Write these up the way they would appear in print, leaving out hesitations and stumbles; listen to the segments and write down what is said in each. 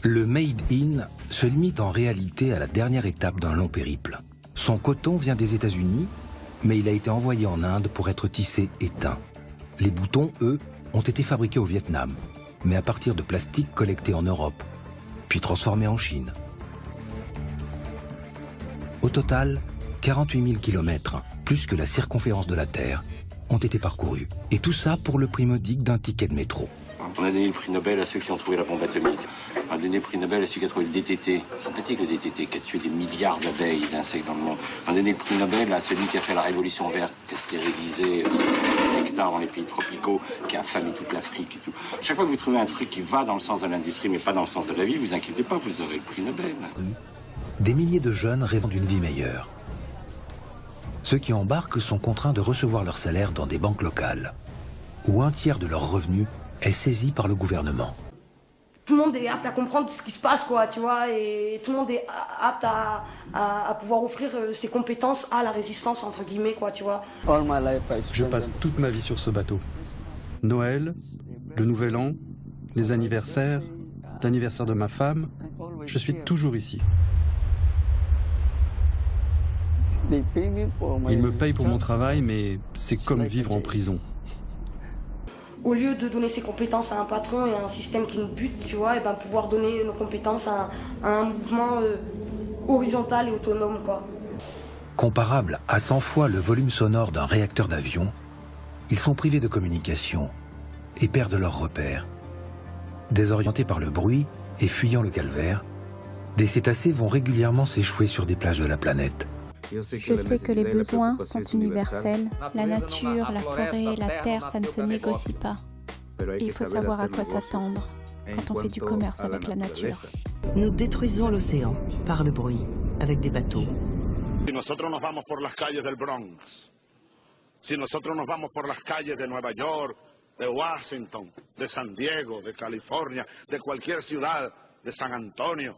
Le Made in se limite en réalité à la dernière étape d'un long périple. Son coton vient des États-Unis, mais il a été envoyé en Inde pour être tissé et teint. Les boutons, eux, ont été fabriqués au Vietnam, mais à partir de plastique collecté en Europe, puis transformé en Chine. Au total, 48 000 kilomètres, plus que la circonférence de la Terre, ont été parcourus. Et tout ça pour le prix modique d'un ticket de métro. On a donné le prix Nobel à ceux qui ont trouvé la bombe atomique. On a donné le prix Nobel à celui qui a trouvé le DTT. Sympathique le DTT, qui a tué des milliards d'abeilles et d'insectes dans le monde. On a donné le prix Nobel à celui qui a fait la révolution verte, qui a stérilisé hectares dans les pays tropicaux, qui a affamé toute l'Afrique et tout. Chaque fois que vous trouvez un truc qui va dans le sens de l'industrie, mais pas dans le sens de la vie, vous inquiétez pas, vous aurez le prix Nobel. Des milliers de jeunes rêvant d'une vie meilleure. Ceux qui embarquent sont contraints de recevoir leur salaire dans des banques locales, où un tiers de leurs revenus est saisi par le gouvernement. Tout le monde est apte à comprendre ce qui se passe, quoi, tu vois, et tout le monde est apte à pouvoir offrir ses compétences à la résistance, entre guillemets, quoi, tu vois. Je passe toute ma vie sur ce bateau. Noël, le Nouvel An, les anniversaires, l'anniversaire de ma femme, je suis toujours ici. Ils me payent pour mon travail, mais c'est comme vivre en prison. Au lieu de donner ses compétences à un patron et à un système qui nous bute, tu vois, et ben pouvoir donner nos compétences à un mouvement horizontal et autonome, quoi. Comparable à 100 fois le volume sonore d'un réacteur d'avion, ils sont privés de communication et perdent leurs repères. Désorientés par le bruit et fuyant le calvaire, des cétacés vont régulièrement s'échouer sur des plages de la planète. Je sais que les besoins sont universels. La nature, la forêt, la terre, ça ne se négocie pas. Et il faut savoir à quoi s'attendre quand on fait du commerce avec la nature. Nous détruisons l'océan par le bruit, avec des bateaux. Si nosotros nos vamos por las calles del Bronx, si nosotros nos vamos por las calles de Nueva York, de Washington, de San Diego, de California, de cualquier ciudad, de San Antonio,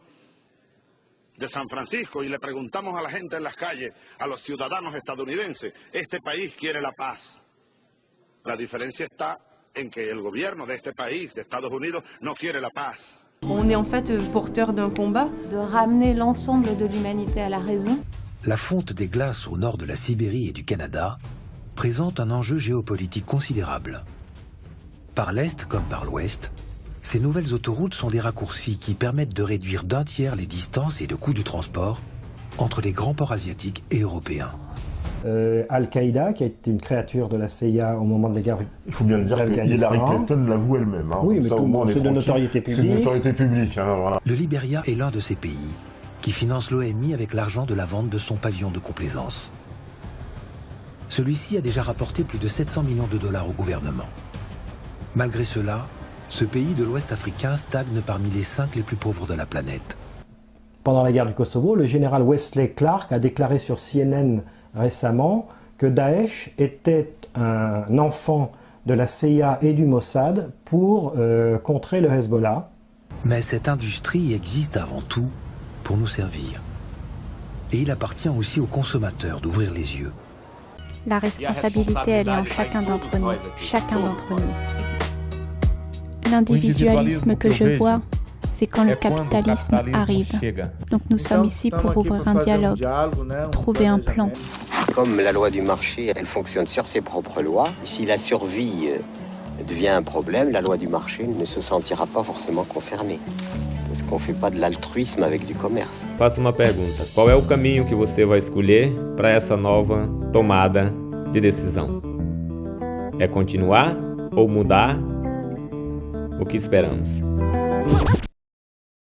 de San Francisco, y le preguntamos a la gente en las calles, a los ciudadanos estadounidenses, este país quiere la paz. La diferencia está en que el gobierno de este país, de Estados Unidos, no quiere la paz. On est en fait porteur d'un combat. De ramener l'ensemble de l'humanité à la raison. La fonte des glaces au nord de la Sibérie et du Canada présente un enjeu géopolitique considérable. Par l'est comme par l'ouest, ces nouvelles autoroutes sont des raccourcis qui permettent de réduire d'un tiers les distances et le coût du transport entre les grands ports asiatiques et européens. Al-Qaïda, qui a été une créature de la CIA au moment de la guerre. Il faut bien le dire que Hillary Clinton l'avoue elle-même. Hein. Oui, mais c'est de notoriété publique. C'est de notoriété publique. Hein, voilà. Le Libéria est l'un de ces pays qui finance l'OMI avec l'argent de la vente de son pavillon de complaisance. Celui-ci a déjà rapporté plus de 700 millions de dollars au gouvernement. Malgré cela, ce pays de l'Ouest africain stagne parmi les 5 les plus pauvres de la planète. Pendant la guerre du Kosovo, le général Wesley Clark a déclaré sur CNN récemment que Daesh était un enfant de la CIA et du Mossad pour contrer le Hezbollah. Mais cette industrie existe avant tout pour nous servir. Et il appartient aussi aux consommateurs d'ouvrir les yeux. La responsabilité, elle est en chacun d'entre nous. Chacun d'entre nous. L'individualisme que je vois, c'est quand le capitalisme arrive. Donc nous sommes ici pour ouvrir un dialogue, trouver un plan. Comme la loi du marché, elle fonctionne sur ses propres lois, si la survie devient un problème, la loi du marché ne se sentira pas forcément concernée. Parce qu'on ne fait pas de l'altruisme avec du commerce. Faça uma pergunta. Qual é o caminho que você vai escolher para essa nova tomada de decisão? É continuar ou mudar? O que esperamos?